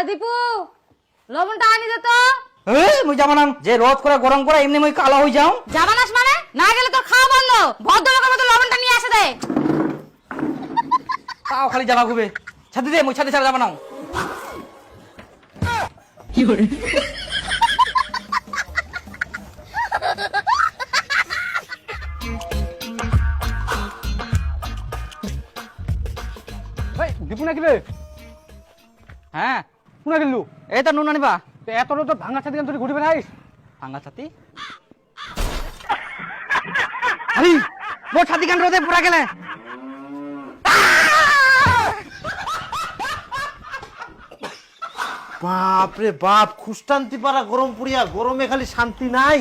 দীপু লবণটা আনি দে তো। মুই যাবো না, যে রোদ করে গরম করে এমনি মুই কালো হয়ে যাও। জামানাস মানে না গেলে তোর খাওয়া বন্ধ। ভদ্রলোকের মতো লবণটা নিয়ে আসে দে। তাও খালি যাবা গুবে। ছাতি দে, মুই ছাতি ছাড়া যাবো না। কি করে দীপু নাকি রে? হ্যাঁ শুনা গেলু এই তো নুন আনিবা। এত তো ভাঙা ছাতি তুই ঘুরে বেড়াইস। ভাঙা ছাতি আরে মোর ছাতি কান রোদে পুরা গেলে। বাপ রে বাপ, খুশটান্তি পারা গরম পুরিয়া, গরমে খালি শান্তি নাই।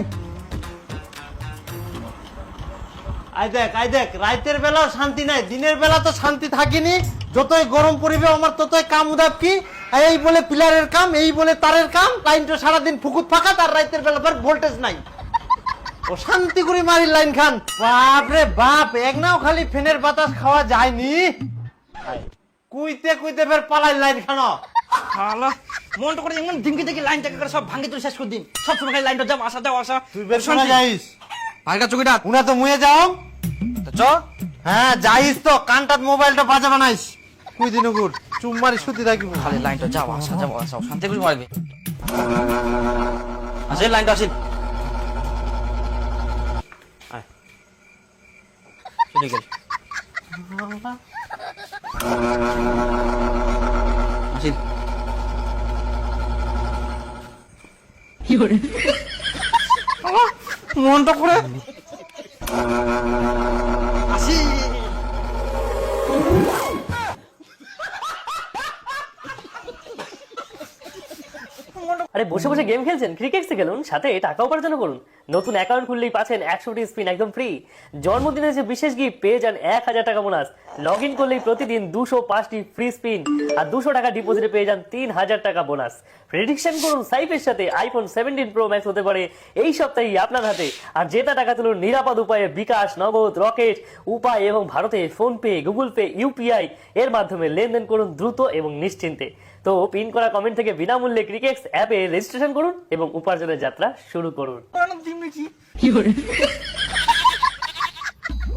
আই দেখ রাতের বেলাও শান্তি নাই, দিনের বেলা তো শান্তি থাকিনি। যতই গরম পড়িবে আমার ততই কাম উদাব কি। এই বলে পিলারের কাম, এই বলে তারের কাম, লাইন তো সারাদিন ফুকুত ফাঁকা, তার রাতের বেলা ভোল্টেজ নাই। ও শান্তি করে মারি লাইন খান। বাপ রে বাপ, এক নাও খালি ফ্যানের বাতাস খাওয়া যায়নি। কুইতে কুইতে ফের পালাই লাইন খানো। হালা মনটা করে এমন ধিমকি দেখি লাইনটাকে করে সব ভাঙি তুই শেষ করে দিন। সব সময় খালি লাইনটা যাও আসা যাও আসা। তুই বের শোনা যাইস ভাইকা চুকিটা উনা তো মুয়ে যাও। তো চ হ্যাঁ যাইস তো, কানটাত মোবাইলটা বাজা বানাইস। কুই দিন গুড় চুম্মারি সুতি রাখিব। খালি লাইনটা যাও আসা যাও আসা শান্তি করে মারবে। আসেন লাইনটা আসেন। চলে গেল আসেন। কি করে মনটা করে আসি। আরে বসে বসে গেম খেলছেন? ক্রিকেটসে খেলুন, সাথে টাকা উপার্জন করুন। নতুন অ্যাকাউন্ট খুললেই পাচ্ছেন 100টি স্পিন একদম ফ্রি। জন্মদিনের যে বিশেষ গিফট পেয়ে যান 1000 টাকা বোনাস। লগ ইন করলেই প্রতিদিন 205টি ফ্রি স্পিন আর 200 টাকা ডিপোজিটে পেয়ে যান 3000 টাকা বোনাস। প্রেডিকশন করুন সাইফের সাথে আইফোন 17 প্রো ম্যাক্স হতে পারে এই সপ্তাহেই আপনার হাতে। আর জেতা টাকা তুলুন নিরাপদ উপায়ে বিকাশ, নগদ, রকেট উপায় এবং ভারতে ফোনপে, গুগল পে, ইউপিআই এর মাধ্যমে লেনদেন করুন দ্রুত এবং নিশ্চিন্তে। তো পিন করা কমেন্ট থেকে বিনামূল্যে ক্রিকেটস অ্যাপে রেজিস্ট্রেশন করুন এবং উপার্জনের যাত্রা শুরু করুন।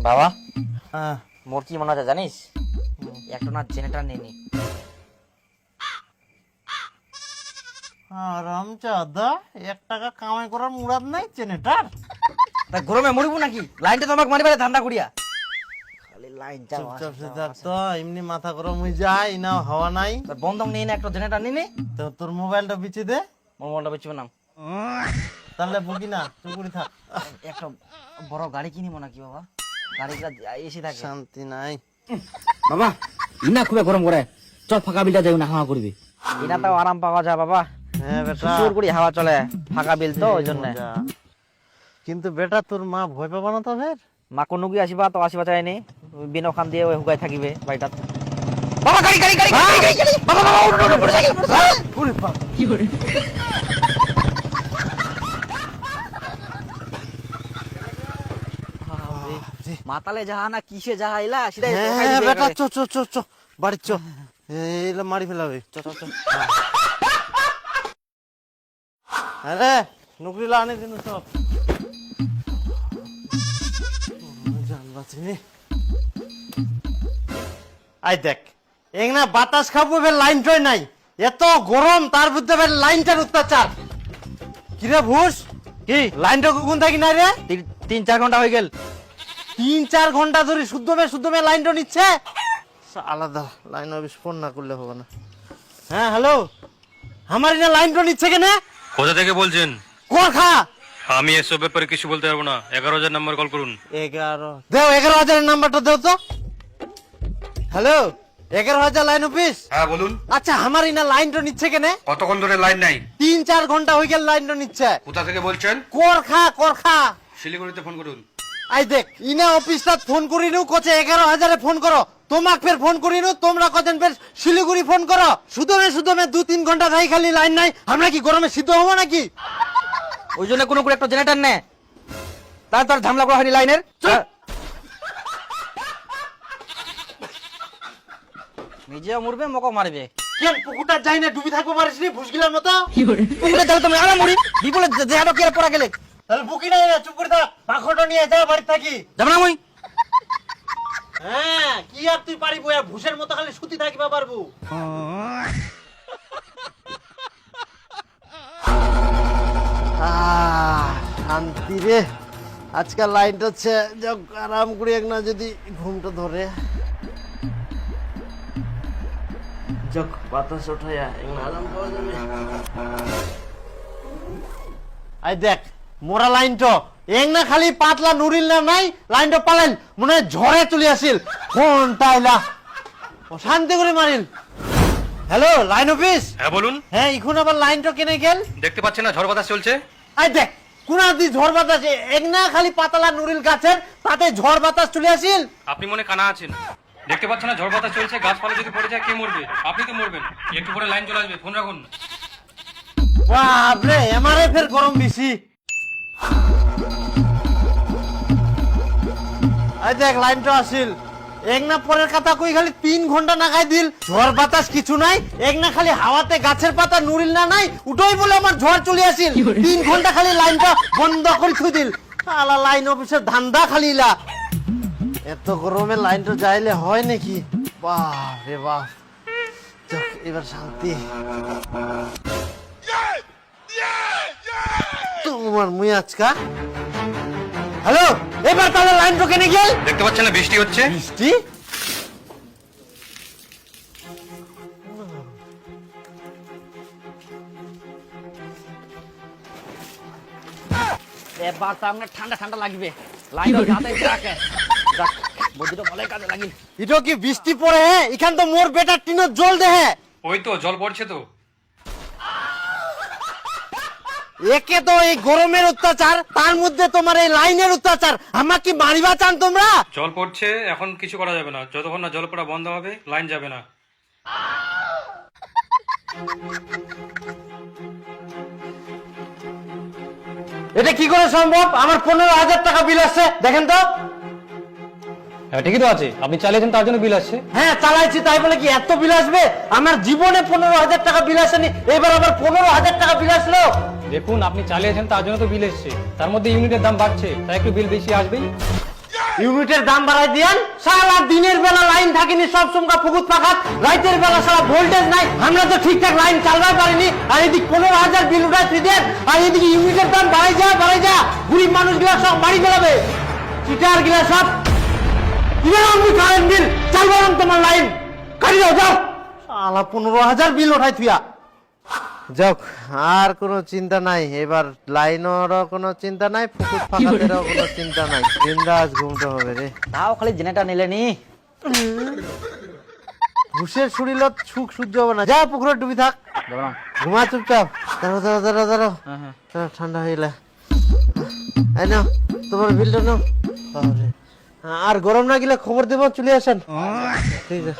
বাবা মোর কি মনে হচ্ছে জানিস? একটা না জেনারেটর নিয়ে নি। রামচাঁদা 1 টাকা কামাই করার মুরাদ নাই, জেনারেটর তা গরমে মরিব নাকি? লাইনটা তো আমাকে মারিবারে ধান্দা করিয়া। খালি লাইন যাও চুপচাপ সে থাক তো, এমনি মাথা গরম হয়ে যায় না, হাওয়া নাই। বন্ধক নিয়ে না একটা জেনারেটর নিয়ে নি। তো তোর মোবাইলটা বিচি দে। মোবাইলটা বেচবে নাম তাহলে বুকি না, চুপুরি থাক। একটা বড় গাড়ি কিনিব নাকি বাবা? গাড়িটা এসে থাকে, শান্তি নাই বাবা। ইনা খুবই গরম করে, চল ফাঁকা বিলটা যাই না হাওয়া করবি। ইনা তাও আরাম পাওয়া যায় বাবা। হ্যাঁ বেটা, সুর করে হাওয়া চলে, ফাঁকা বিল তো ওই জন্য। কিন্তু বেটা তোর মা ভয় পাবা না তো ফের? মা কোন গিয়ে আসিবা তো আসিবা চাইনি, বিনো খান দিয়ে ওই হুকাই থাকিবে বাড়িটা। বাবা গাড়ি গাড়ি গাড়ি গাড়ি গাড়ি বাবা বাবা উঠো উঠো মোটরসাইকেল। ওরে বাপ, কি করে মাতালে যাহা না কিসে যাহা এলা সেটা হ্যাঁ বেটা চ চ চ চ বাড়ি চ, এইলা মারি ফেলাবে। চ চ চ। আরে নুকরি লানে দিন সব জানবাছিনি। আই দেখ এক না বাতাস খাবো ফের লাইন টয় নাই, এত গরম তার মধ্যে ফের লাইনটার অত্যাচার। কিরে ভুস, কি লাইনটা কখন থাকি না রে? 3-4 ঘন্টা হয়ে গেল। 3-4 ঘন্টা ধরে শুদ্ধ মে লাইনটা নিচ্ছে। আলাদা লাইন অফিস ফোন না করলে হবে না। হ্যাঁ হ্যালো, আমার এখানে লাইনটা নিচ্ছে কেন? কোথা থেকে বলছেন? কোরখা। আমি এসব ব্যাপারে কিছু বলতে পারবো না। 11,000 নাম্বার কল করুন। 11 দেও, 11,000 নাম্বারটা দেও তো। Hello 11,000 line office. হ্যাঁ বলুন। আচ্ছা আমার ইনা লাইনটা নিচ্ছে কেন? কতক্ষণ ধরে লাইন নাই? 3-4 ঘন্টা হয়ে গেল লাইনটা নিচ্ছে। কোথা থেকে বলছেন? কোরখা। শিলিগুড়িতে ফোন করুন। আই দেখ ইনা অফিসটা ফোন করিনু কোচে 11,000 ফোন করো, তোমাক ফের ফোন করিনু, তোমরা কজন ফের শিলিগুড়ি ফোন করো। শুধু 2-3 ঘন্টা থাই খালি লাইন নাই, আমরা কি গরমে সিদ্ধ হবো নাকি? ওই জন্য কোনো একটা জেনারেটর নে, তার তোর ঝামেলা করা হয়নি লাইনের। নিজেও মরবে মকও মারবে। কেন পুকুরটা যাই না ডুবি থাকবো পারিস নি ভুসগিলার মতো? পুকুরে যাও তুমি আলা মরি বিপুলে দেহাটা কি আর পড়া গেলে তাহলে বুকি নাই না, চুপ করে থাক, পাখড়টা নিয়ে যা বাড়ি থাকি। যাব না মই হ্যাঁ, কি আর তুই পারিব, আর ভুসের মতো খালি সুতি থাকিবা পারবো। শান্তি রে, আজকাল লাইনটা হচ্ছে আরাম করে এক না যদি ঘুমটা ধরে যাক বাতাস ওঠাইয়া এক না আরাম পাওয়া যাবে। আই দেখ মোরা লাইনটা এক না খালি পাতলা নুরিল না নাই লাইনটা পালাইল মনে হয় ঝড়ে চলে আসিল ফোনটা আইলা শান্তি করে মারিল। Hello line office? হ্যাঁ বলুন। হ্যাঁ এখন আবার লাইনটা কেনে গেল? দেখতে পাচ্ছেন না ঝড় বাতাস চলছে? আই দেখ কোন দি ঝড় বাতাস এক না খালি পাতলা নুরিল গাছের তাতে ঝড় বাতাস চলে আসিল। আপনি মনে কানা আছেন, দেখতে পাচ্ছেন না ঝড় বাতাস চলছে, গাছপালা যদি পড়ে যায় কে মরবে? আপনি তো মরবেন। একটু পরে লাইন চলে আসবে, ফোন রাখুন। বাপরে আমারে ফের গরম বেশি। আই দেখ লাইনটা আসিল এক না পরের কথা কই খালি 3 ঘন্টা নাগাই দিল ঝড় বাতাস কিছু নাই এক না খালি হাওয়াতে গাছের পাতা নুরিল না নাই উঠোই বলে আমার ঝড় চলে আসিল 3 ঘন্টা খালি লাইনটা বন্ধ করে থুই দিল। শালা লাইন অফিসের ধান্দা খালিলা এত গরমে লাইনটা যাইলে হয় নাকি? বাপ রে বাপ, যাক এবার শান্তি। তোমার মুই আজকা হ্যালো এবার তাহলে লাইনটা কেনে গেল? দেখতে পাচ্ছেন না বৃষ্টি হচ্ছে? বৃষ্টি এবার সামনে ঠান্ডা ঠান্ডা লাগবে লাইন যাতে যাকে যাক বডিটা ভালো কাজে লাগিল। এটা কি বৃষ্টি পড়ে? হ্যাঁ এখান তো মোর বেটা টিনো জল দেহে। ওই তো জল পড়ছে তো। একে তো এই গরমের অত্যাচার তার মধ্যে তোমার এই লাইনের অত্যাচার আমাকে কি মারিবা চান তোমরা? জল পড়ছে, এখন কিছু করা যাবে না, যতক্ষণ না জল পড়া বন্ধ হবে লাইন যাবে না। এটা কি করে সম্ভব? আমার 15,000 টাকা বিল আসছে দেখেন তো। হ্যাঁ ঠিকই তো আছে, আপনি চালিয়েছেন তার জন্য বিল আসছে। হ্যাঁ চালাইছি তাই বলে কি এত বিল আসবে? আমার জীবনে 15,000 টাকা বিল আসেনি, এবার আবার 15,000 টাকা বিল আসলো। দেখুন আপনি চালিয়েছেন তার জন্য তো বিল এসছে, তার মধ্যে ইউনিটের দাম বাড়ছে তাই একটু বিল বেশি আসবেই। ইউনিটের দাম বাড়াই দিয়েন, সারা দিনের বেলা লাইন থাকেনি সব সময় ফুকুত পাখাত, রাতের বেলা সারা ভোল্টেজ নাই, আমরা তো ঠিকঠাক লাইন চালাতে পারিনি, আর এদিকে 15,000 বিল উঠাই দিতেন, আর এদিকে ইউনিটের দাম বাড়াই যা গরিব মানুষগুলা সব বাড়ি বেড়াবে চিটার গিলা সব আমি কারেন্ট বিল চালবাম তোমার লাইন কাটি দাও যাও। সালা 15,000 বিল উঠাই থুয়া যাক আর কোনো চিন্তা নাই, এবার লাইনেরও কোনো চিন্তা নাই, ফুকুট ফাঁকাতেরও কোনো চিন্তা নাই, বিন্দাস ঘুমতে হবে রে। তাও খালি জেনেটা নিলে নি ঘুষের শরীর সুখ সহ্য হবে না, যা পুকুরে ডুবি থাক ঘুমা চুপচাপ। দাঁড়াও ঠান্ডা হয়ে গেলে এই নাও তোমার বিলটা নাও। বাবারে, আর গরম না গেলে খবর দেবো চলে আসেন। ঠিক আছে।